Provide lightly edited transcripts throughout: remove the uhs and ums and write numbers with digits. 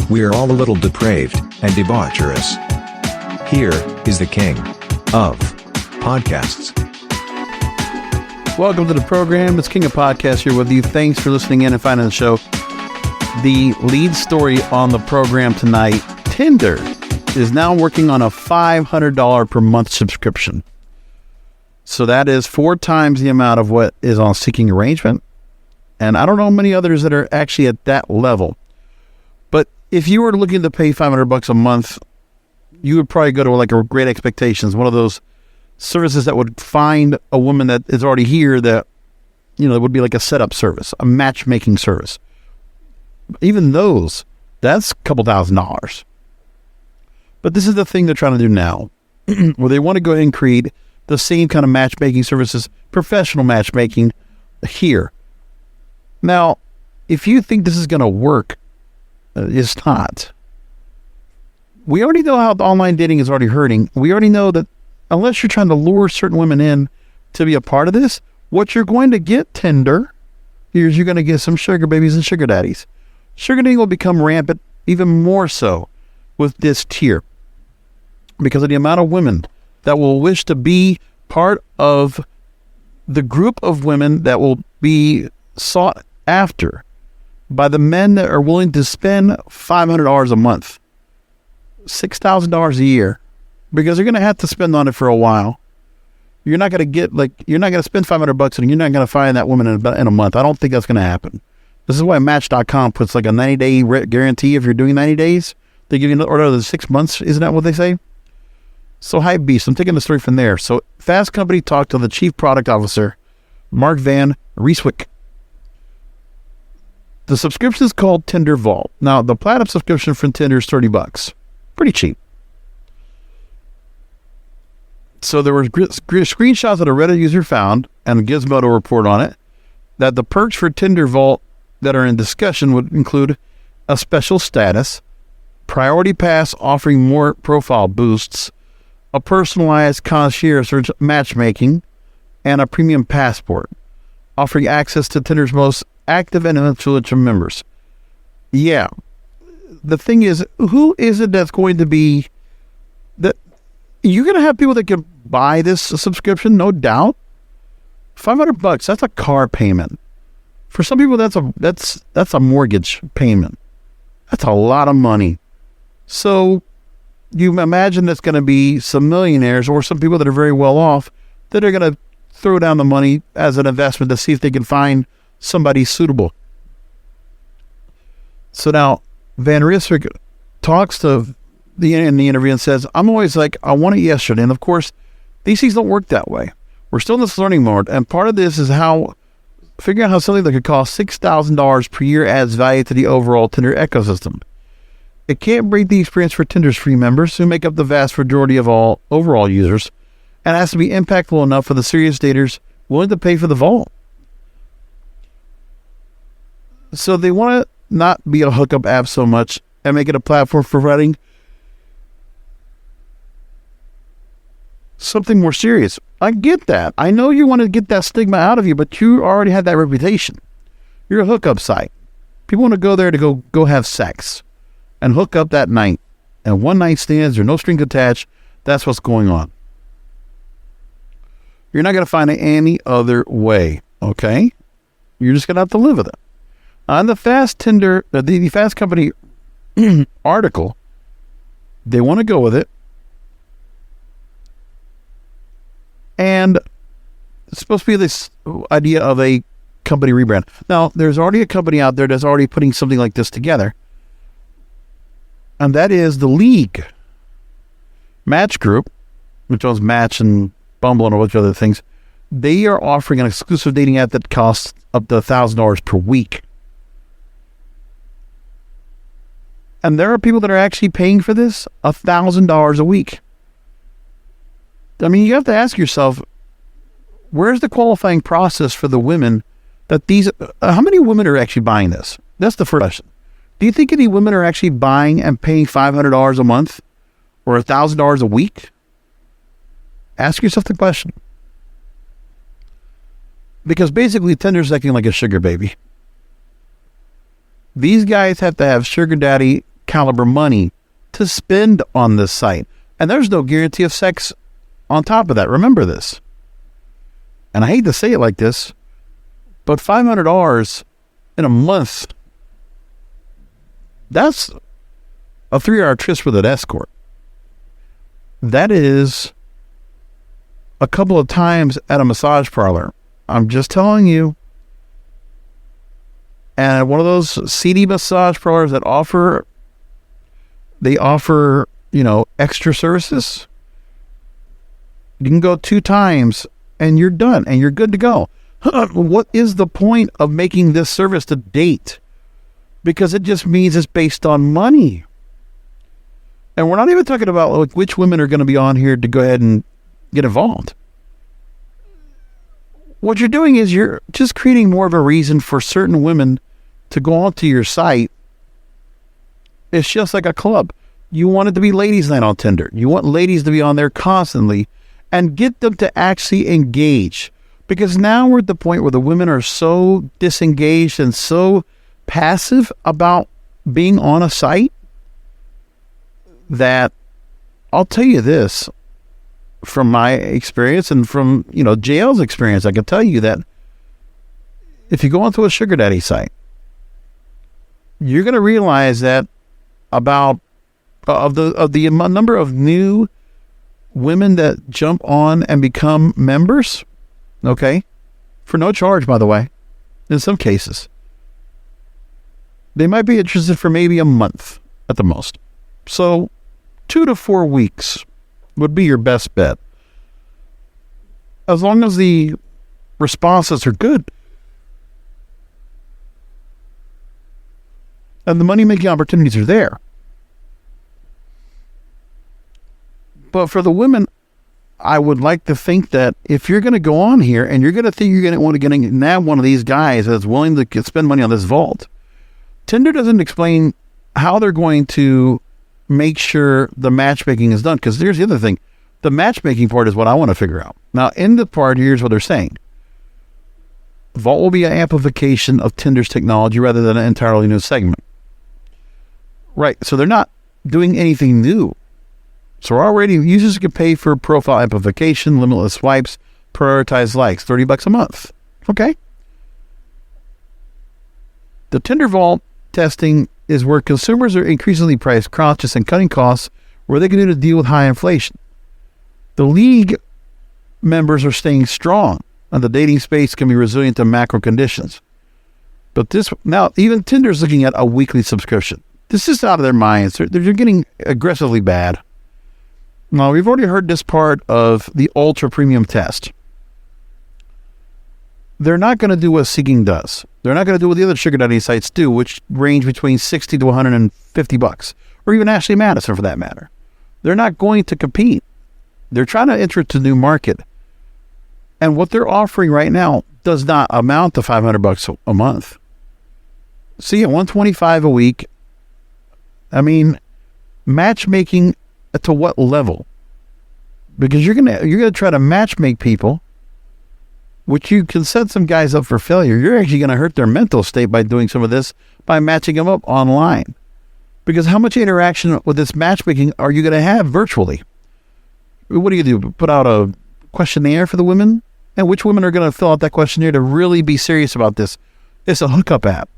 We are all a little depraved and debaucherous. Here is the king of podcasts. Welcome to the program. It's King of Podcasts here with you. Thanks for listening in and finding the show. The lead story on the program tonight, Tinder is now working on a $500 per month subscription. So that is 4 times the amount of what is on Seeking Arrangement. And I don't know many others that are actually at that level. But if you were looking to pay $500 a month, you would probably go to like a Great Expectations, one of those services that would find a woman that is already here that, you know, it would be like a setup service, a matchmaking service. Even those, that's a couple $1,000s. But this is the thing they're trying to do now, where they want to go ahead and create the same kind of matchmaking services, professional matchmaking here. Now, if you think this is going to work, it's not. We already know how online dating is already hurting. We already know that unless you're trying to lure certain women in to be a part of this, what you're going to get, Tinder, is you're going to get some sugar babies and sugar daddies. Sugar dating will become rampant even more so with this tier because of the amount of women that will wish to be part of the group of women that will be sought after by the men that are willing to spend $500 a month, $6,000 a year, because they're going to have to spend on it for a while. You're not going to spend $500 and you're not going to find that woman in a month. I don't think that's going to happen. This is why Match.com puts like a 90-day guarantee if you're doing 90 days. They give you another 6 months. Isn't that what they say? So hype beast. I'm taking the story from there. So Fast Company talked to the chief product officer, Mark Van Ryswyk. The subscription is called Tinder Vault. Now, the platinum subscription from Tinder is $30. Pretty cheap. So there were screenshots that a Reddit user found and a Gizmodo report on it that the perks for Tinder Vault that are in discussion would include a special status, priority pass offering more profile boosts, a personalized concierge matchmaking, and a premium passport, offering access to Tinder's most active and influential members. Yeah. The thing is, who is it that's going to be that you're going to have people that can buy this subscription, no doubt. $500, that's a car payment. For some people, that's a mortgage payment. That's a lot of money. So you imagine there's going to be some millionaires or some people that are very well off that are going to throw down the money as an investment to see if they can find somebody suitable. So now Van Ryswyk talks to in the interview and says, I'm always like, I want it yesterday. And of course, these things don't work that way. We're still in this learning mode. And part of this is figuring out how something that could cost $6,000 per year adds value to the overall Tinder ecosystem. It can't break the experience for Tinder's free members, who make up the vast majority of all overall users, and has to be impactful enough for the serious daters willing to pay for the vault. So they want to not be a hookup app so much and make it a platform for providing something more serious. I get that. I know you want to get that stigma out of you, but you already have that reputation. You're a hookup site. People want to go there to go have sex and hook up that night. And one night stands, there's no strings attached. That's what's going on. You're not going to find it any other way, okay? You're just going to have to live with it. On the Fast Company article, they want to go with it. And it's supposed to be this idea of a company rebrand. Now, there's already a company out there that's already putting something like this together. And that is the League Match Group, which owns Match and Bumble and a bunch of other things. They are offering an exclusive dating app that costs up to $1,000 per week. And there are people that are actually paying for this $1,000 a week. I mean, you have to ask yourself, where's the qualifying process for the women that how many women are actually buying this? That's the first question. Do you think any women are actually buying and paying $500 a month or $1,000 a week? Ask yourself the question. Because basically Tinder's acting like a sugar baby. These guys have to have sugar daddy caliber money to spend on this site. And there's no guarantee of sex on top of that. Remember this. And I hate to say it like this, but $500 in a month, that's a 3-hour tryst with an escort. That is a couple of times at a massage parlor. I'm just telling you. And one of those seedy massage parlors that offer, extra services. You can go 2 times and you're done and you're good to go. What is the point of making this service to date? Because it just means it's based on money. And we're not even talking about which women are going to be on here to go ahead and get involved. What you're doing is you're just creating more of a reason for certain women to go onto your site. It's just like a club. You want it to be ladies' night on Tinder. You want ladies to be on there constantly and get them to actually engage. Because now we're at the point where the women are so disengaged and so passive about being on a site that I'll tell you this from my experience and from, JL's experience. I can tell you that if you go onto a sugar daddy site, you're going to realize that about of the number of new women that jump on and become members, okay, for no charge, by the way, in some cases, they might be interested for maybe a month at the most. So 2 to 4 weeks would be your best bet. As long as the responses are good and the money-making opportunities are there. But for the women, I would like to think that if you're going to go on here and you're going to think you're going to want to nab one of these guys that's willing to spend money on this vault, Tinder doesn't explain how they're going to make sure the matchmaking is done. Because here's the other thing. The matchmaking part is what I want to figure out. Now, in the part, here's what they're saying. Vault will be an amplification of Tinder's technology rather than an entirely new segment. Right. So they're not doing anything new. So already users can pay for profile amplification, limitless swipes, prioritized likes, $30 a month. Okay. The Tinder Vault testing is where consumers are increasingly price conscious and cutting costs where they can do to deal with high inflation. The league members are staying strong, and the dating space can be resilient to macro conditions. But now even Tinder's looking at a weekly subscription. This is out of their minds. They're getting aggressively bad. Now, we've already heard this part of the ultra premium test. They're not going to do what Seeking does. They're not going to do what the other sugar daddy sites do, which range between $60 to $150, or even Ashley Madison for that matter. They're not going to compete. They're trying to enter into a new market. And what they're offering right now does not amount to $500 a month. See, at $125 a week, I mean, matchmaking to what level? Because you're gonna try to matchmake people, which you can set some guys up for failure. You're actually going to hurt their mental state by doing some of this, by matching them up online. Because how much interaction with this matchmaking are you going to have virtually? What do? Put out a questionnaire for the women? And which women are going to fill out that questionnaire to really be serious about this? It's a hookup app.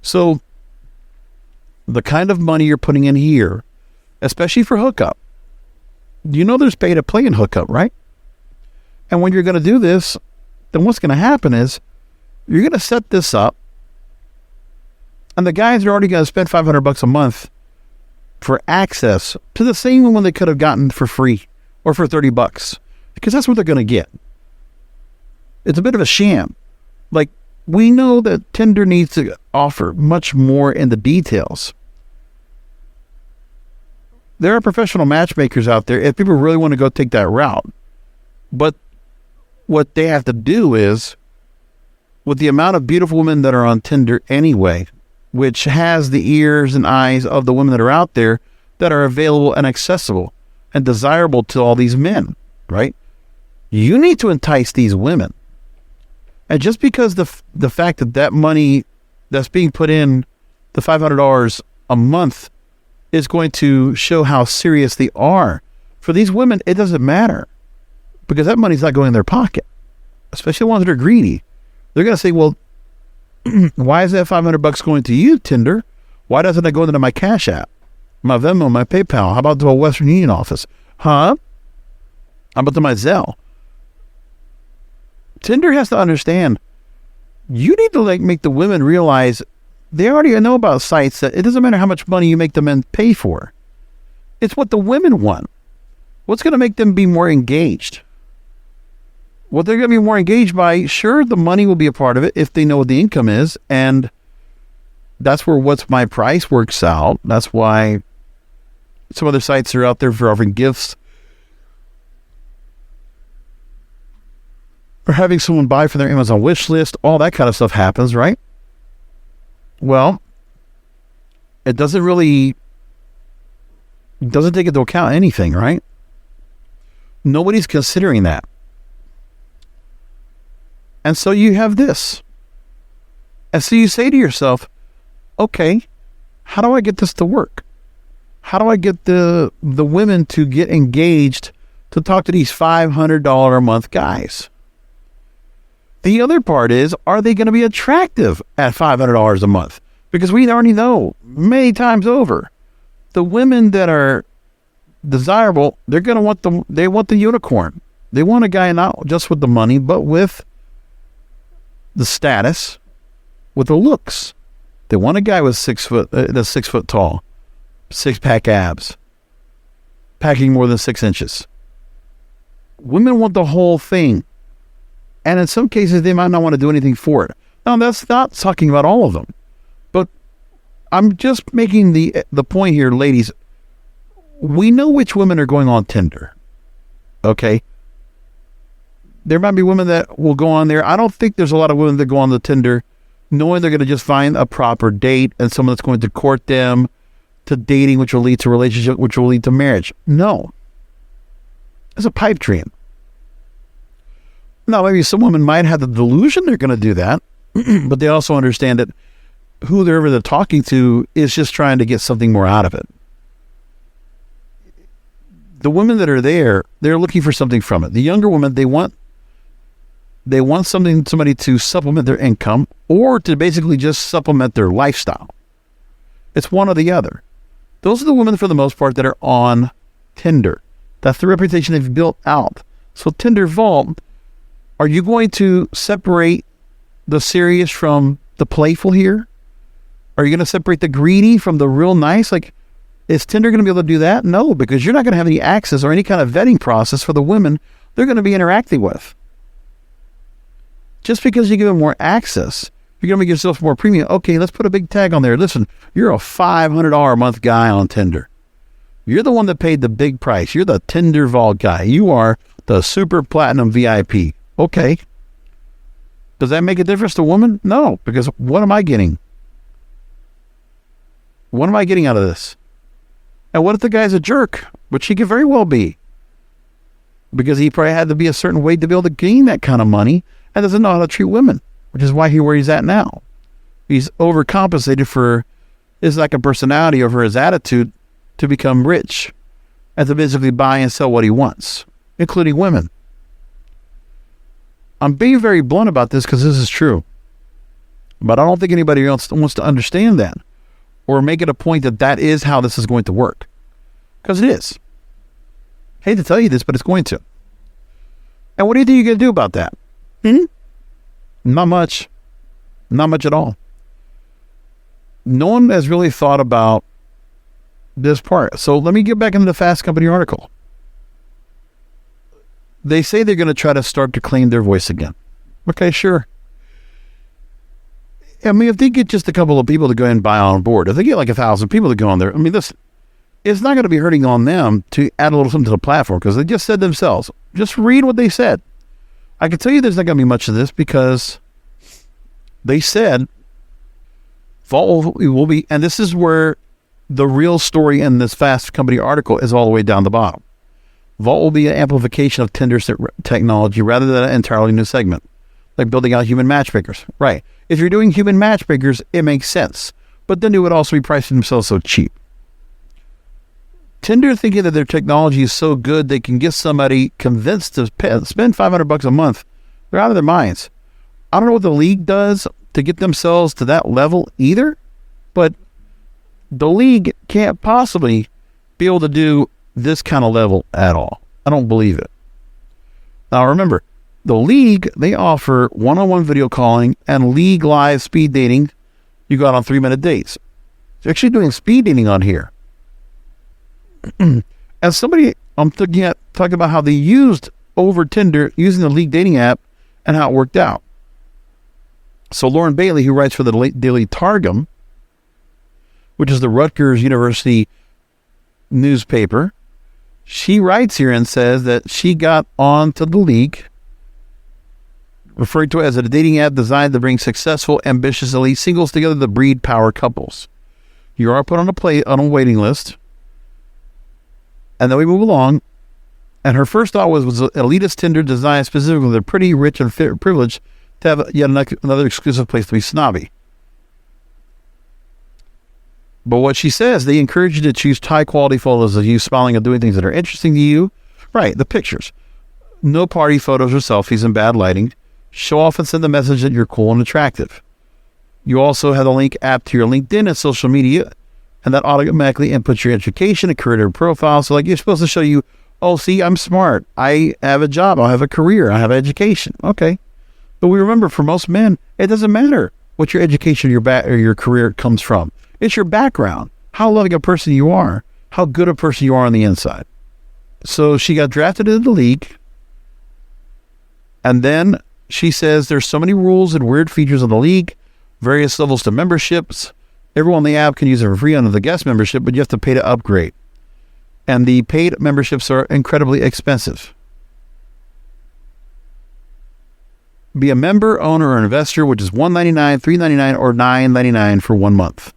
So the kind of money you're putting in here, especially for hookup, there's pay to play in hookup, right? And when you're going to do this, then what's going to happen is you're going to set this up, and the guys are already going to spend $500 a month for access to the same one they could have gotten for free or for $30, because that's what they're going to get. It's a bit of a sham. Like, we know that Tinder needs to offer much more in the details. There are professional matchmakers out there if people really want to go take that route. But what they have to do is, with the amount of beautiful women that are on Tinder anyway, which has the ears and eyes of the women that are out there that are available and accessible and desirable to all these men, right? You need to entice these women. And just because the fact that money that's being put in the $500 a month is going to show how serious they are. For these women, it doesn't matter because that money's not going in their pocket, especially the ones that are greedy. They're going to say, well, why is that $500 going to you, Tinder? Why doesn't it go into my Cash App, my Venmo, my PayPal? How about to a Western Union office? Huh? How about to my Zelle? Tinder has to understand, you need to make the women realize they already know about sites that it doesn't matter how much money you make the men pay for. It's what the women want. What's going to make them be more engaged? What they're going to be more engaged by, sure, the money will be a part of it if they know what the income is. And that's where what's my price works out. That's why some other sites are out there for offering gifts or having someone buy from their Amazon wish list. All that kind of stuff happens, right? Well, it doesn't take into account anything, right? Nobody's considering that. And so you have this. And so you say to yourself, okay, how do I get this to work? How do I get the women to get engaged to talk to these $500 a month guys? The other part is, are they going to be attractive at $500 a month? Because we already know many times over, the women that are desirable, they're going to want they want the unicorn. They want a guy not just with the money, but with the status, with the looks. They want a guy with 6 foot, that's 6 foot tall, 6-pack abs, packing more than 6 inches. Women want the whole thing. And in some cases, they might not want to do anything for it. Now, that's not talking about all of them. But I'm just making the point here, ladies. We know which women are going on Tinder. Okay? There might be women that will go on there. I don't think there's a lot of women that go on the Tinder knowing they're going to just find a proper date and someone that's going to court them to dating, which will lead to a relationship, which will lead to marriage. No. It's a pipe dream. Now, maybe some women might have the delusion they're going to do that, but they also understand that whoever they're talking to is just trying to get something more out of it. The women that are there, they're looking for something from it. The younger women, they want somebody to supplement their income or to basically just supplement their lifestyle. It's one or the other. Those are the women, for the most part, that are on Tinder. That's the reputation they've built out. So Tinder Vault, are you going to separate the serious from the playful here? Are you going to separate the greedy from the real nice? Like, is Tinder going to be able to do that? No, because you're not going to have any access or any kind of vetting process for the women they're going to be interacting with. Just because you give them more access, you're going to make yourself more premium. Okay, let's put a big tag on there. Listen, you're a $500 a month guy on Tinder. You're the one that paid the big price. You're the Tinder Vault guy. You are the super platinum VIP. Okay. Does that make a difference to a woman? No, because what am I getting? What am I getting out of this? And what if the guy's a jerk? Which he could very well be. Because he probably had to be a certain way to be able to gain that kind of money and doesn't know how to treat women, which is why where he's at now. He's overcompensated for his lack of personality or for his attitude to become rich and to basically buy and sell what he wants, including women. I'm being very blunt about this because this is true. But I don't think anybody else wants to understand that or make it a point that that is how this is going to work. Because it is. Hate to tell you this, but it's going to. And what do you think you're going to do about that? Not much. Not much at all. No one has really thought about this part. So let me get back into the Fast Company article. They say they're going to try to start to claim their voice again. Okay, sure. I mean, if they get just a couple of people to go ahead and buy on board, if they get like 1,000 people to go on there, I mean, this, it's not going to be hurting on them to add a little something to the platform because they just said themselves. Just read what they said. I can tell you there's not going to be much of this because they said Vault will be, and this is where the real story in this Fast Company article is all the way down the bottom. Vault will be an amplification of Tinder's technology rather than an entirely new segment, like building out human matchmakers. Right. If you're doing human matchmakers, it makes sense. but then they would also be pricing themselves so cheap. Tinder, thinking that their technology is so good they can get somebody convinced to spend $500 a month, they're out of their minds. I don't know what the league does to get themselves to that level either, but the league can't possibly be able to do this kind of level at all. I don't believe it. Now remember, the league, they offer one-on-one video calling and league live speed dating. You go out on 3-minute dates. They're actually doing speed dating on here. As somebody, I'm talking about how they used over Tinder using the league dating app and how it worked out. So Lauren Bailey, who writes for the Daily Targum, which is the Rutgers University newspaper, she writes here and says that she got onto the league, referring to it as a dating app designed to bring successful, ambitious elite singles together to breed power couples. You are put on a waiting list, and then we move along. And her first thought was elitist Tinder designed specifically for the pretty, rich, and privileged to have yet another exclusive place to be snobby. But what she says, they encourage you to choose high-quality photos of you smiling and doing things that are interesting to you. Right, the pictures. No party photos or selfies in bad lighting. Show off and send the message that you're cool and attractive. You also have the link app to your LinkedIn and social media, and that automatically inputs your education and career profile. So like you're supposed to show you, oh, see, I'm smart. I have a job. I have a career. I have education. Okay. But we remember for most men, it doesn't matter what your education or your career comes from. It's your background, how loving a person you are, how good a person you are on the inside. So she got drafted into the league. And then she says there's so many rules and weird features of the league, various levels to memberships. Everyone on the app can use it for free under the guest membership, but you have to pay to upgrade. And the paid memberships are incredibly expensive. Be a member, owner, or investor, which is $199, $399, or $999 for 1 month.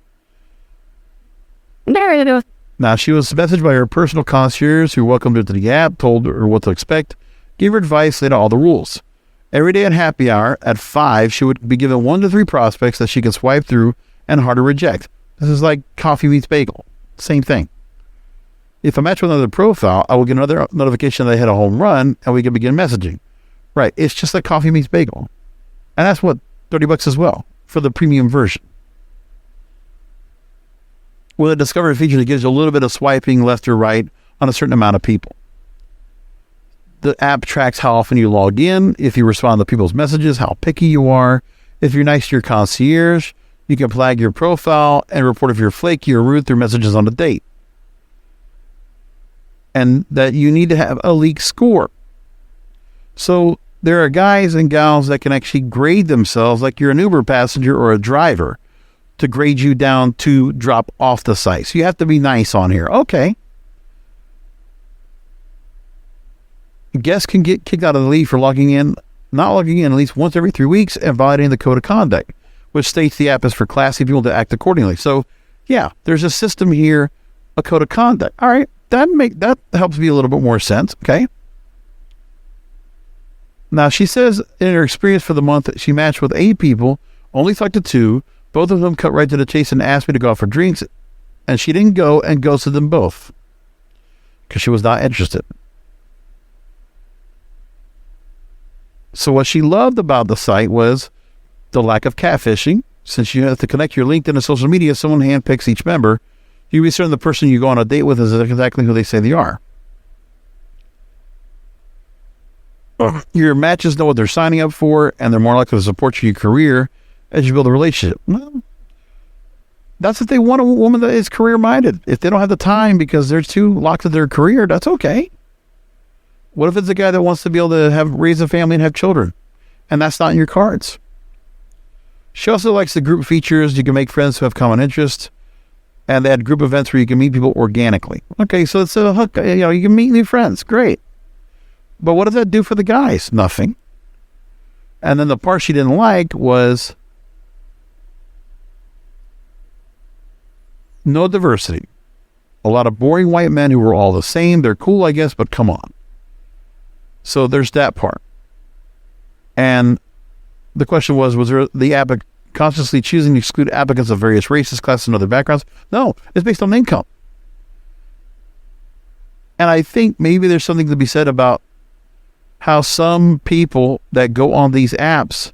Now, she was messaged by her personal concierge who welcomed her to the app, told her what to expect, gave her advice, laid out all the rules. Every day at happy hour at 5, she would be given 1 to 3 prospects that she could swipe through and hard to reject. This is like coffee meets bagel. Same thing. If I match with another profile, I will get another notification that I hit a home run and we can begin messaging. Right. It's just like coffee meets bagel. And that's what, $30 as well for the premium version. With a discovery feature that gives you a little bit of swiping left or right on a certain amount of people. The app tracks how often you log in, if you respond to people's messages, how picky you are. If you're nice to your concierge, you can flag your profile and report if you're flaky or rude through messages on the date. And that you need to have a leak score. So there are guys and gals that can actually grade themselves like you're an Uber passenger or a driver to grade you down to drop off the site. So you have to be nice on here. Okay. Guests can get kicked out of the league for not logging in at least once every 3 weeks and violating the code of conduct, which states the app is for classy people to act accordingly. So yeah, there's a system here, a code of conduct. All right. That helps me a little bit more sense. Okay. Now she says in her experience for the month, she matched with 8 people, only talked to 2. Both of them cut right to the chase and asked me to go out for drinks, and she didn't go and ghosted them both because she was not interested. So what she loved about the site was the lack of catfishing. Since you have to connect your LinkedIn and social media, someone handpicks each member. You be certain the person you go on a date with is exactly who they say they are. Your matches know what they're signing up for, and they're more likely to support your career as you build a relationship. Well, that's if they want a woman that is career-minded. If they don't have the time because they're too locked to their career, that's okay. What if it's a guy that wants to be able to raise a family and have children, and that's not in your cards? She also likes the group features. You can make friends who have common interests, and they had group events where you can meet people organically. Okay, so it's a hook. You can meet new friends. Great. But what does that do for the guys? Nothing. And then the part she didn't like was no diversity. A lot of boring white men who were all the same. They're cool, I guess, but come on. So there's that part. And the question was there the app consciously choosing to exclude applicants of various races, classes, and other backgrounds. No, it's based on income. And I think maybe there's something to be said about how some people that go on these apps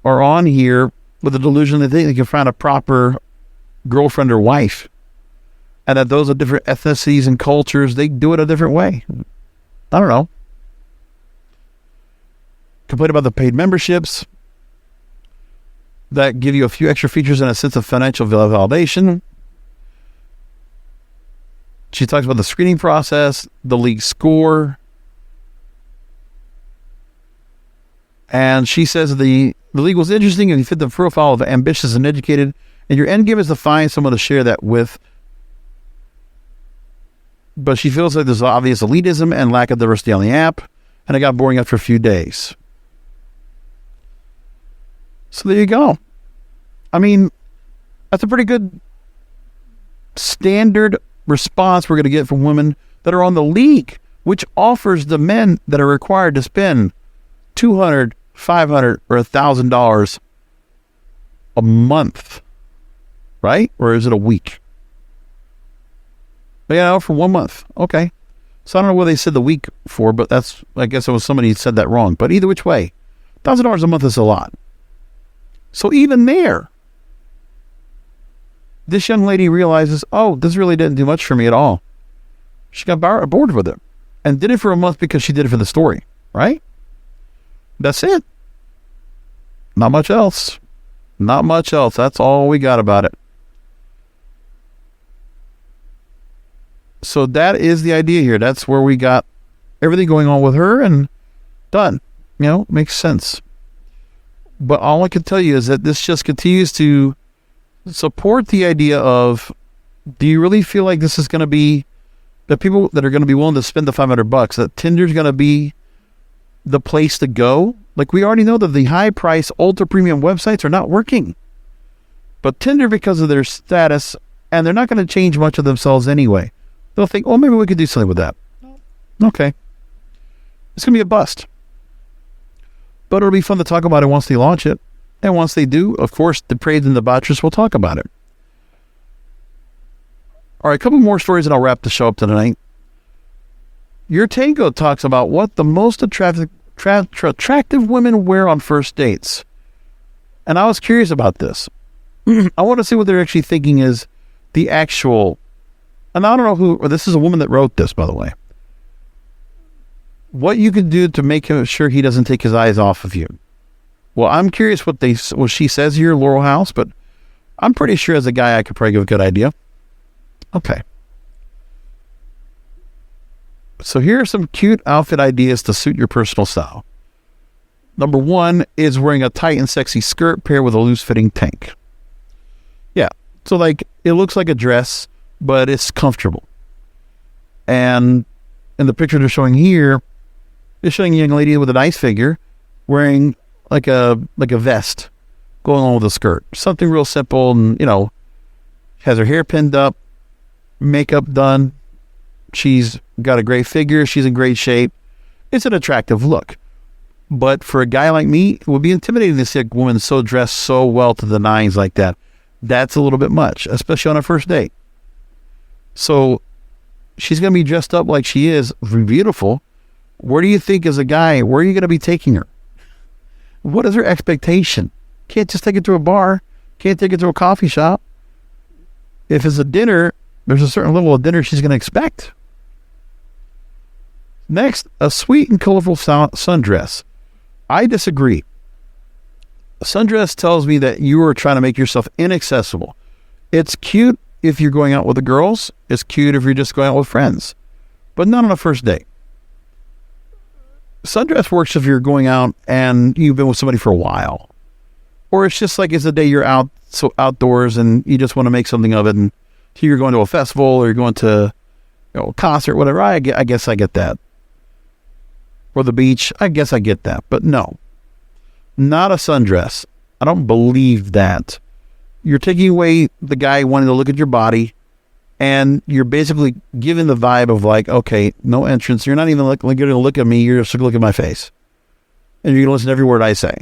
are on here with the delusion that they can find a proper girlfriend or wife, and that those are different ethnicities and cultures. They do it a different way. I don't know. Complain about the paid memberships that give you a few extra features and a sense of financial validation. She talks about the screening process, the league score, and she says the league was interesting and you fit the profile of ambitious and educated, and your end game is to find someone to share that with. But she feels like there's obvious elitism and lack of diversity on the app, and it got boring after a few days. So there you go. I mean, that's a pretty good standard response we're going to get from women that are on the league, which offers the men that are required to spend $200, $500, or $1,000 a month, right? Or is it a week? Yeah, for 1 month. Okay. So I don't know what they said the week for, but I guess it was somebody who said that wrong. But either which way, $1,000 a month is a lot. So even there, this young lady realizes, oh, this really didn't do much for me at all. She got bored with it and did it for a month because she did it for the story, right? That's it. Not much else. Not much else. That's all we got about it. So that is the idea here. That's where we got everything going on with her, and done. You know, makes sense. But all I can tell you is that this just continues to support the idea of, do you really feel like this is going to be the people that are going to be willing to spend the $500, that Tinder's going to be the place to go? Like, we already know that the high price ultra premium websites are not working, but Tinder, because of their status, and they're not going to change much of themselves anyway, they'll think, oh, maybe we could do something with that. Okay. It's going to be a bust. But it'll be fun to talk about it once they launch it. And once they do, of course, Depraved and Debaucherous will talk about it. All right, a couple more stories and I'll wrap the show up tonight. Your Tango talks about what the most attractive women wear on first dates. And I was curious about this. I want to see what they're actually thinking is the actual... And I don't know who... This is a woman that wrote this, by the way. What you could do to make sure he doesn't take his eyes off of you. Well, I'm curious what she says here, Laurel House, but I'm pretty sure as a guy I could probably give a good idea. Okay. So here are some cute outfit ideas to suit your personal style. Number one is wearing a tight and sexy skirt paired with a loose-fitting tank. Yeah, so like it looks like a dress, but it's comfortable. And in the picture they're showing here, they're showing a young lady with a nice figure wearing like a vest going on with a skirt. Something real simple, and, you know, has her hair pinned up, makeup done. She's got a great figure. She's in great shape. It's an attractive look. But for a guy like me, it would be intimidating to see a woman so dressed so well to the nines like that. That's a little bit much, especially on a first date. So she's going to be dressed up like she is, beautiful. Where do you think, as a guy, where are you going to be taking her? What is her expectation? Can't just take her to a bar. Can't take her to a coffee shop. If it's a dinner, there's a certain level of dinner she's going to expect. Next, a sweet and colorful sundress. I disagree. A sundress tells me that you are trying to make yourself inaccessible. It's cute if you're going out with the girls. It's cute if you're just going out with friends. But not on a first date. Sundress works if you're going out and you've been with somebody for a while. Or it's just like it's a day you're out, so outdoors, and you just want to make something of it. And so you're going to a festival or you're going to, a concert, whatever. I guess I get that. Or the beach. I guess I get that. But no, not a sundress. I don't believe that. You're taking away the guy wanting to look at your body, and you're basically giving the vibe of like, okay, no entrance. You're not even going to look at me. You're just going to look at my face. And you're going to listen to every word I say.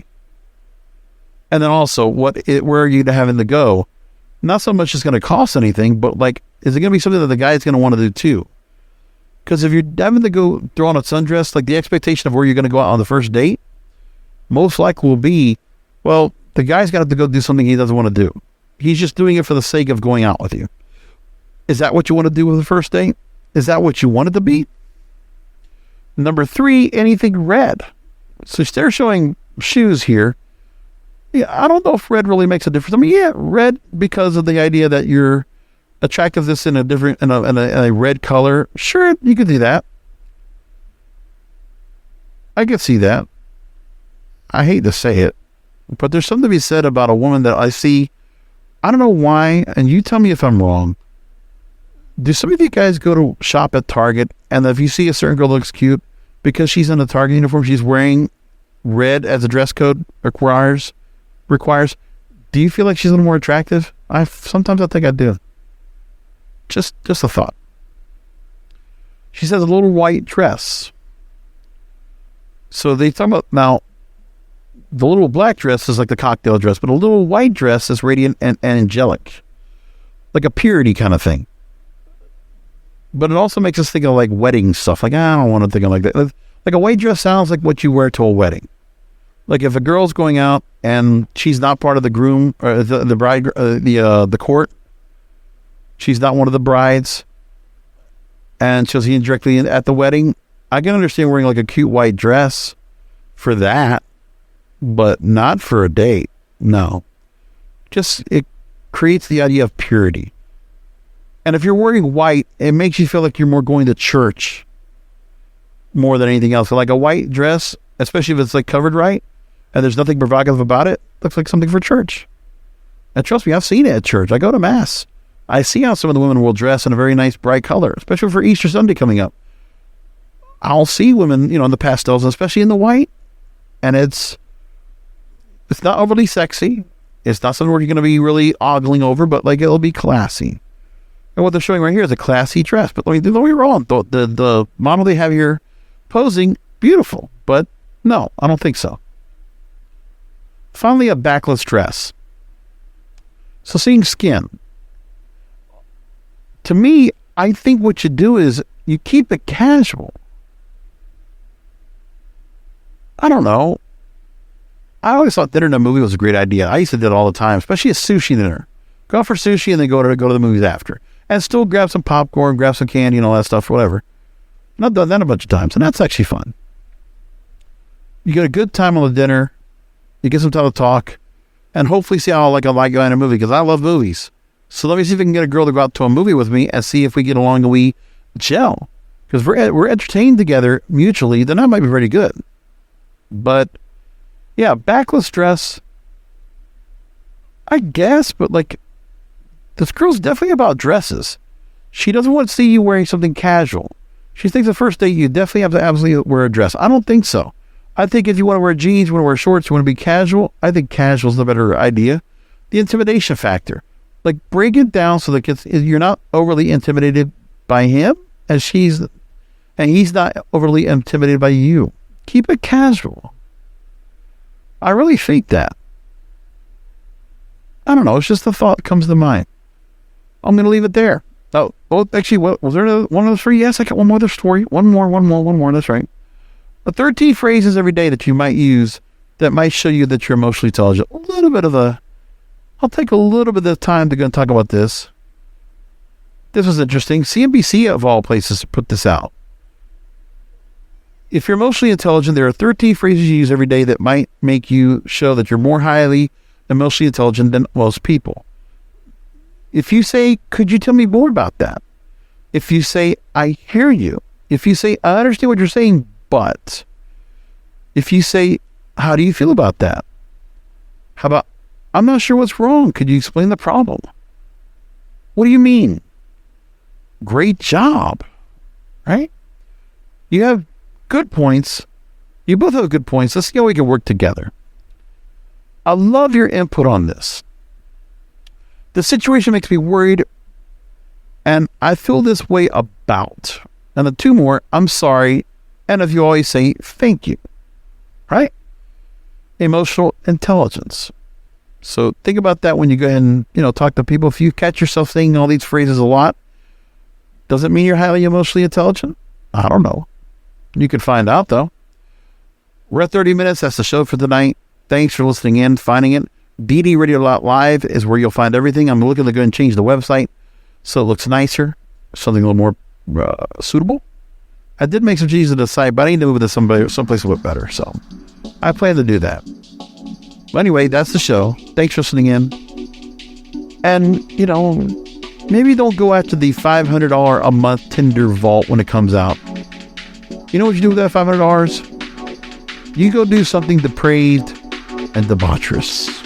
And then also, where are you having to go? Not so much it's going to cost anything, but like, is it going to be something that the guy's going to want to do too? Because if you're having to go throw on a sundress, like the expectation of where you're going to go out on the first date, most likely will be, well, the guy's got to go do something he doesn't want to do. He's just doing it for the sake of going out with you. Is that what you want to do with the first date? Is that what you want it to be? Number 3, anything red. So they're showing shoes here. Yeah, I don't know if red really makes a difference. I mean, yeah, red because of the idea that you're attractiveness in a red color. Sure, you could do that. I could see that. I hate to say it, but there's something to be said about a woman that I see. I don't know why, and you tell me if I'm wrong. Do some of you guys go to shop at Target, and if you see a certain girl that looks cute, because she's in a Target uniform, she's wearing red as a dress code requires, do you feel like she's a little more attractive? Sometimes I think I do. Just a thought. She says a little white dress. So they talk about, now, the little black dress is like the cocktail dress, but a little white dress is radiant and angelic. Like a purity kind of thing. But it also makes us think of like wedding stuff. Like, I don't want to think of like that. Like a white dress sounds like what you wear to a wedding. Like if a girl's going out and she's not part of the groom or the bride, the court, she's not one of the brides, and she'll see directly at the wedding. I can understand wearing like a cute white dress for that, but not for a date. No, just it creates the idea of purity. And if you're wearing white, it makes you feel like you're more going to church more than anything else. So like a white dress, especially if it's like covered right, and there's nothing provocative about it, looks like something for church. And trust me, I've seen it at church. I go to mass. I see how some of the women will dress in a very nice bright color, especially for Easter Sunday coming up. I'll see women, in the pastels, especially in the white, and it's not overly sexy. It's not something where you're going to be really ogling over, but like it'll be classy. And what they're showing right here is a classy dress. But don't get me wrong, the model they have here posing, beautiful. But no, I don't think so. Finally, a backless dress. So seeing skin. To me, I think what you do is you keep it casual. I don't know. I always thought dinner in a movie was a great idea. I used to do it all the time, especially a sushi dinner. Go out for sushi and then go to the movies after. And still grab some popcorn, grab some candy and all that stuff, whatever. And I've done that a bunch of times, and that's actually fun. You get a good time on the dinner, you get some time to talk, and hopefully see how I like going in a movie, because I love movies. So let me see if I can get a girl to go out to a movie with me and see if we get along and we gel. Because we're entertained together mutually, then that might be pretty good. But, yeah, backless dress, I guess, but like, this girl's definitely about dresses. She doesn't want to see you wearing something casual. She thinks the first date you definitely have to absolutely wear a dress. I don't think so. I think if you want to wear jeans, you want to wear shorts, you want to be casual, I think casual is the better idea. The intimidation factor. Like, break it down so that you're not overly intimidated by him, and he's not overly intimidated by you. Keep it casual. I really think that. I don't know. It's just the thought that comes to mind. I'm going to leave it there. Oh, actually, was there one of those 3? Yes, I got one more other story. One more. That's right. The 13 phrases every day that you might use that might show you that you're emotionally intelligent. I'll take a little bit of time to go and talk about this. This was interesting. CNBC, of all places, put this out. If you're emotionally intelligent, there are 13 phrases you use every day that might make you show that you're more highly emotionally intelligent than most people. If you say, could you tell me more about that? If you say, I hear you. If you say, I understand what you're saying, but. If you say, how do you feel about that? How about, I'm not sure what's wrong. Could you explain the problem? What do you mean? Great job. Right? You have good points. You both have good points. Let's see how we can work together. I love your input on this. The situation makes me worried, and I feel this way about. And the 2 more, I'm sorry, and if you always say, thank you. Right? Emotional intelligence. So think about that when you go ahead and, talk to people. If you catch yourself saying all these phrases a lot, does it mean you're highly emotionally intelligent? I don't know. You can find out, though. We're at 30 minutes. That's the show for tonight. Thanks for listening in, finding it. DDRadio.live is where you'll find everything. I'm looking to go and change the website so it looks nicer, something a little more suitable. I did make some changes to the site, but I need to move it to someplace a little bit better. So I plan to do that. But anyway, that's the show. Thanks for listening in. And, maybe don't go after the $500 a month Tinder Vault when it comes out. You know what you do with that $500? You go do something depraved and debaucherous.